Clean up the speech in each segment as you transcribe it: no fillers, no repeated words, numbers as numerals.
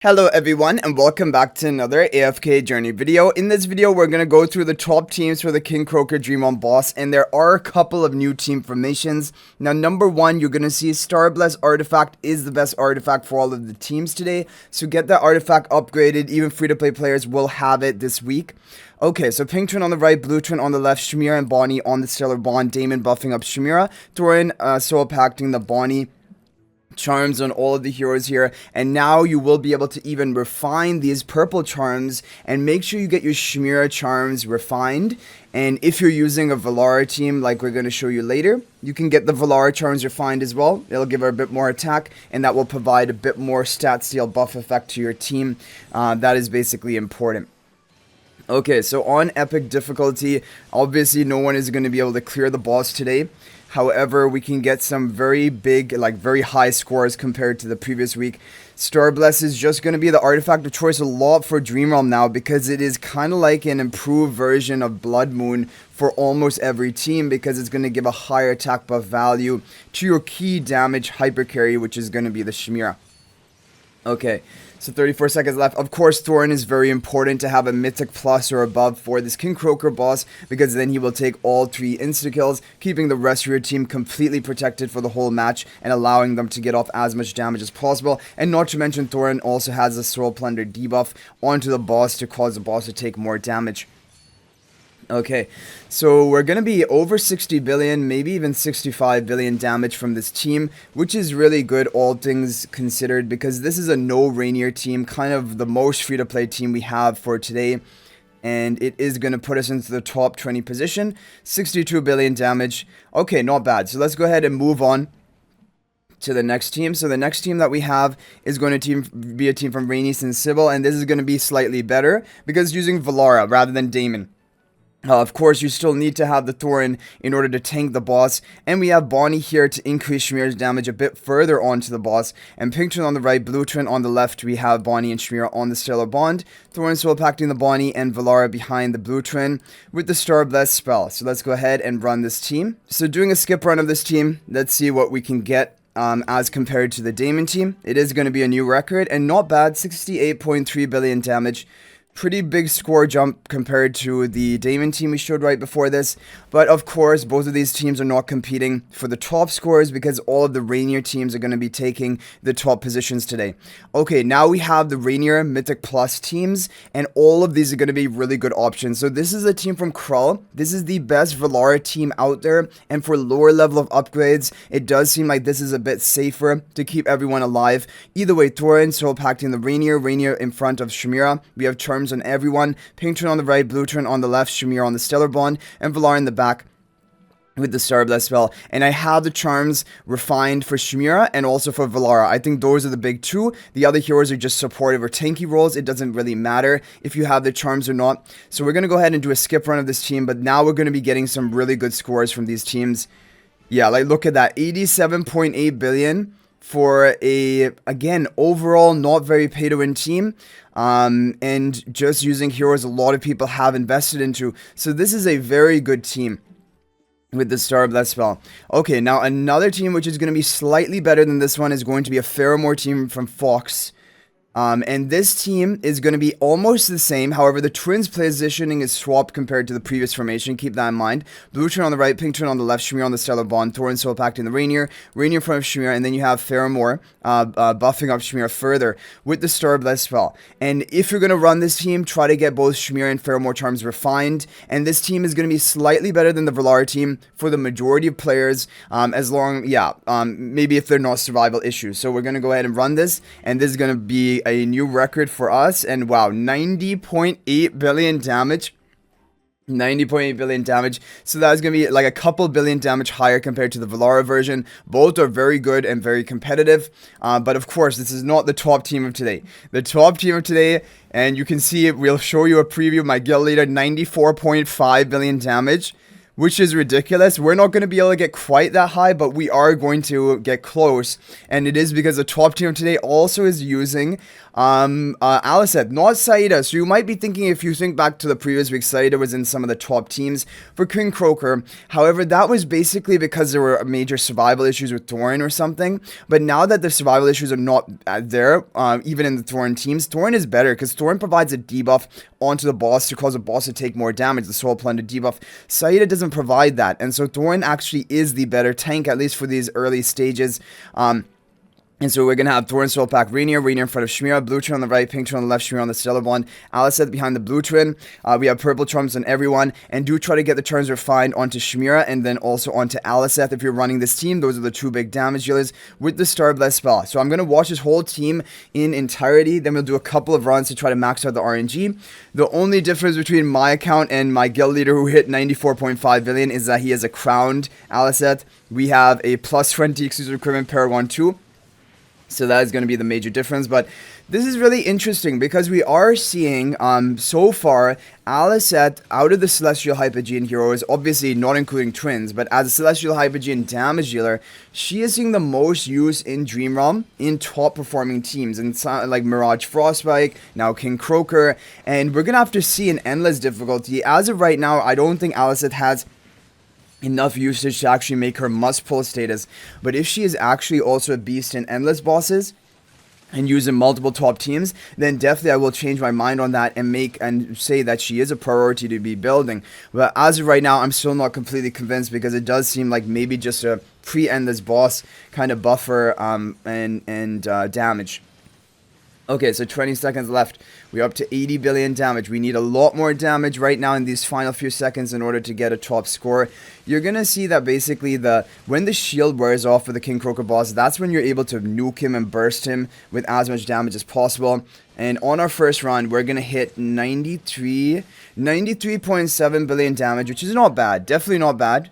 Hello everyone and welcome back to another AFK journey video. In this video we're going to go through the top teams for the King Croaker Daimon boss, and there are a couple of new team formations. Now number one, you're going to see Starbless artifact is the best artifact for all of the teams today. So get that artifact upgraded. Even free to play players will have it this week. Okay, so pink twin on the right, blue twin on the left, Shamira and Bonnie on the stellar bond, Daimon buffing up Shamira, Thorin soul pacting the Bonnie charms on all of the heroes here, and now you will be able to even refine these purple charms and make sure you get your Shamira charms refined. And if you're using a Velara team like we're going to show you later, you can get the Velara charms refined as well. It'll give her a bit more attack, and that will provide a bit more stat steal buff effect to your team. That is basically important. Okay, so on epic difficulty, obviously no one is going to be able to clear the boss today. However, we can get some very big, very high scores compared to the previous week. Starbless is just going to be the artifact of choice a lot for Dream Realm now, because it is kind of like an improved version of Blood Moon for almost every team, because it's going to give a higher attack buff value to your key damage hyper carry, which is going to be the Shamira. Okay, so 34 seconds left. Of course, Thorin is very important to have a Mythic Plus or above for this King Croaker boss, because then he will take all 3 insta-kills, keeping the rest of your team completely protected for the whole match and allowing them to get off as much damage as possible. And not to mention, Thorin also has a Soul Plunder debuff onto the boss to cause the boss to take more damage. Okay, so we're going to be over 60 billion, maybe even 65 billion damage from this team, which is really good, all things considered, because this is a no Rainier team, kind of the most free-to-play team we have for today, and it is going to put us into the top 20 position. 62 billion damage. Okay, not bad. So let's go ahead and move on to the next team. So the next team that we have is going to be a team from Rhaenys and Sybil, and this is going to be slightly better, because using Velara rather than Daimon. Of course, you still need to have the Thorin in order to tank the boss, and we have Bonnie here to increase Shamira's damage a bit further onto the boss, and pink twin on the right, blue twin on the left, we have Bonnie and Shamira on the stellar bond, Thorin soul pacting the Bonnie, and Velara behind the blue twin with the Starbless spell. So let's go ahead and run this team. So doing a skip run of this team, let's see what we can get as compared to the Daimon team. It is going to be a new record, and not bad, 68.3 billion damage. Pretty big score jump compared to the Daimon team we showed right before this. But of course, both of these teams are not competing for the top scores, because all of the Rainier teams are going to be taking the top positions today. Okay, now we have the Rainier Mythic Plus teams, and all of these are going to be really good options. So this is a team from Krull. This is the best Velara team out there, and for lower level of upgrades, it does seem like this is a bit safer to keep everyone alive. Either way, Thorin soul pacting the Rainier in front of Shamira. We have charms on everyone, pink twin on the right, blue twin on the left, Shamira on the stellar bond, and Velara in the back with the Starbless spell. And I have the charms refined for Shamira and also for Velara. I think those are the big two. The other heroes are just supportive or tanky roles. It doesn't really matter if you have the charms or not. So we're going to go ahead and do a skip run of this team, but now we're going to be getting some really good scores from these teams. Yeah, like look at that, 87.8 billion for a, again, overall not very pay-to-win team, and just using heroes a lot of people have invested into. So this is a very good team with the Starbless spell. Okay, now another team which is going to be slightly better than this one is going to be a Faramor team from Fox. And this team is going to be almost the same. However, the twins positioning is swapped compared to the previous formation. Keep that in mind. Blue twin on the right, pink twin on the left, Shamira on the stellar bond, Thorin soul pacting the Rainier in front of Shamira, and then you have Faramor buffing up Shamira further with the Starbless spell. And if you're going to run this team, try to get both Shamira and Faramor charms refined. And this team is going to be slightly better than the Velara team for the majority of players, maybe if they're not survival issues. So we're going to go ahead and run this, and this is going to be a new record for us. And wow, 90.8 billion damage. 90.8 billion damage. So that's going to be like a couple billion damage higher compared to the Velara version. Both are very good and very competitive. But of course, this is not the top team of today. The top team of today, and you can see it, we'll show you a preview of my guild leader, 94.5 billion damage, which is ridiculous. We're not going to be able to get quite that high, but we are going to get close. And it is because the top team today also is using Alicet, not Saida. So you might be thinking, if you think back to the previous week, Saida was in some of the top teams for King Croaker. However, that was basically because there were major survival issues with Thorin or something. But now that the survival issues are not there, even in the Thorin teams, Thorin is better because Thorin provides a debuff onto the boss to cause the boss to take more damage, the Soul Plunder debuff. Saida doesn't provide that, and so Thorin actually is the better tank, at least for these early stages. And so we're going to have Thorin Soul Pack Rainier in front of Shmira, Blue Twin on the right, Pink Twin on the left, Shmira on the Stellar one, Alicet behind the Blue Twin. We have Purple Charms on everyone, and do try to get the Charms Refined onto Shmira and then also onto Alicet if you're running this team. Those are the two big damage dealers with the Star Blessed spell. So I'm going to watch this whole team in entirety, then we'll do a couple of runs to try to max out the RNG. The only difference between my account and my guild leader who hit 94.5 billion is that he has a crowned Alicet. We have a plus 20 exclusive equipment Paragon 2. So that is going to be the major difference. But this is really interesting because we are seeing, so far, Alicet out of the Celestial Hypogean heroes, obviously not including twins, but as a Celestial Hypogean damage dealer, she is seeing the most use in Dream Realm in top performing teams. And like Mirage Frostbite, now King Croaker, and we're going to have to see an endless difficulty. As of right now, I don't think Alicet has enough usage to actually make her must pull status, but if she is actually also a beast in endless bosses and using multiple top teams, then definitely I will change my mind on that and say that she is a priority to be building. But as of right now, I'm still not completely convinced because it does seem like maybe just a pre-endless boss kind of buffer and damage. Okay, so 20 seconds left. We're up to 80 billion damage. We need a lot more damage right now in these final few seconds in order to get a top score. You're going to see that basically when the shield wears off for the King Croaker boss, that's when you're able to nuke him and burst him with as much damage as possible. And on our first run, we're going to hit 93.7 billion damage, which is not bad. Definitely not bad.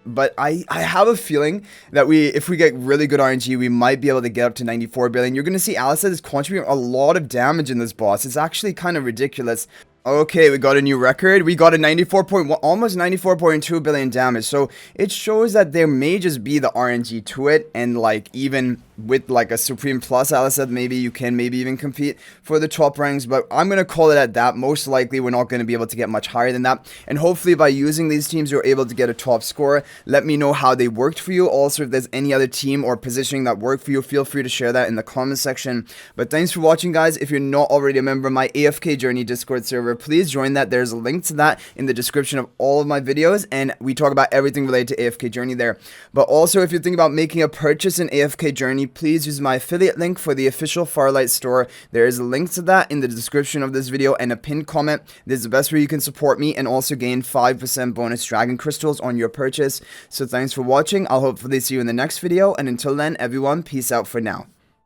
But I have a feeling that if we get really good RNG, we might be able to get up to 94 billion. You're going to see Alicet is contributing a lot of damage in this boss. It's actually kind of ridiculous. Okay, we got a new record. We got a 94.1, almost 94.2 billion damage. So it shows that there may just be the RNG to it, and like even with like a Supreme Plus Alicet, maybe you can maybe even compete for the top ranks, but I'm going to call it at that. Most likely we're not going to be able to get much higher than that, and hopefully by using these teams you're able to get a top score. Let me know how they worked for you. Also, if there's any other team or positioning that worked for you, feel free to share that in the comment section. But thanks for watching, guys. If you're not already a member of my AFK Journey Discord server, please join that. There's a link to that in the description of all of my videos, and we talk about everything related to AFK Journey there. But also, if you're thinking about making a purchase in AFK Journey, please use my affiliate link for the official Farlight store. There is a link to that in the description of this video and a pinned comment. This is the best way you can support me and also gain 5% bonus dragon crystals on your purchase. So thanks for watching. I'll hopefully see you in the next video, and until then, everyone, peace out for now.